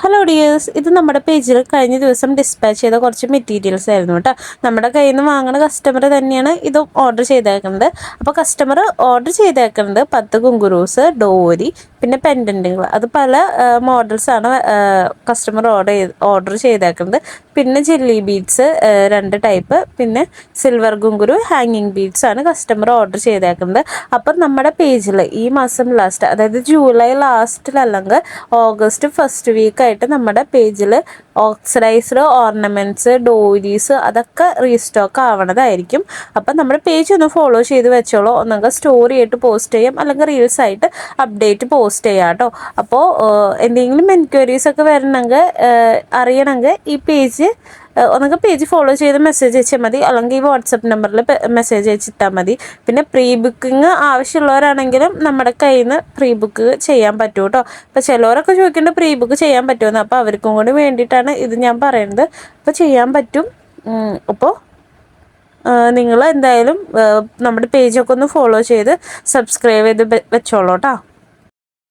Hello dears, ഇത് നമ്മുടെ പേജിൽ കഴിഞ്ഞ ദിവസം ഡിസ്പാച്ച് ചെയ്ത കുറച്ച് മെറ്റീരിയൽസ് ആയിരുന്നു കേട്ടോ. നമ്മുടെ കയ്യിൽ നിന്ന് വാങ്ങുന്ന കസ്റ്റമർ തന്നെയാണ് ഇതും ഓർഡർ ചെയ്തേക്കുന്നത്. അപ്പോൾ കസ്റ്റമർ ഓർഡർ ചെയ്തേക്കുന്നത് 10 കുങ്കുറൂസ്, ഡോരി, പിന്നെ പെൻഡൻറ്റുകൾ. അത് പല മോഡൽസാണ് കസ്റ്റമർ ഓർഡർ ചെയ്തേക്കുന്നത്. പിന്നെ ജെല്ലി ബീഡ്സ് 2 ടൈപ്പ്, പിന്നെ സിൽവർ കുങ്കുരു, ഹാങ്ങിങ് ബീഡ്സ് ആണ് കസ്റ്റമർ ഓർഡർ ചെയ്തേക്കുന്നത്. അപ്പം നമ്മുടെ പേജിൽ ഈ മാസം ലാസ്റ്റ്, അതായത് ജൂലൈ ലാസ്റ്റിലല്ലെങ്കിൽ ഓഗസ്റ്റ് ഫസ്റ്റ് വീക്കായിട്ട് നമ്മുടെ പേജിൽ ഓക്സിഡൈസ്ഡ് ഓർണമെൻറ്റ്സ്, ഡോരീസ് അതൊക്കെ റീസ്റ്റോക്ക് ആവണതായിരിക്കും. അപ്പം നമ്മുടെ പേജ് ഒന്ന് ഫോളോ ചെയ്ത് വെച്ചോളൂ. ഒന്നെങ്കിൽ സ്റ്റോറി ആയിട്ട് പോസ്റ്റ് ചെയ്യാം, അല്ലെങ്കിൽ റീൽസ് ആയിട്ട് അപ്ഡേറ്റ് പോസ്റ്റ് ചെയ്യാം കേട്ടോ. അപ്പോൾ എന്തെങ്കിലും എൻക്വയറീസ് ഒക്കെ വരണമെങ്കിൽ അറിയണമെങ്കിൽ ഈ പേജ് ഒന്നെങ്കിൽ പേജ് ഫോളോ ചെയ്ത് മെസ്സേജ് അയച്ചാൽ മതി, അല്ലെങ്കിൽ ഈ വാട്സപ്പ് നമ്പറിൽ മെസ്സേജ് അയച്ചിട്ടാൽ മതി. പിന്നെ പ്രീ ബുക്കിംഗ് ആവശ്യമുള്ളവരാണെങ്കിലും നമ്മുടെ കയ്യിൽ നിന്ന് പ്രീ ബുക്ക് ചെയ്യാൻ പറ്റും കേട്ടോ. അപ്പോൾ ചിലവരൊക്കെ ചോദിക്കേണ്ട പ്രീ ബുക്ക് ചെയ്യാൻ പറ്റുമെന്ന്. അപ്പോൾ അവർക്കും കൂടി വേണ്ടിയിട്ടാണ് ഇത് ഞാൻ പറയുന്നത്. അപ്പോൾ ചെയ്യാൻ പറ്റും. അപ്പോൾ നിങ്ങൾ എന്തായാലും നമ്മുടെ പേജൊക്കെ ഒന്ന് ഫോളോ ചെയ്ത് സബ്സ്ക്രൈബ് ചെയ്ത് വെച്ചോളൂ കേട്ടോ.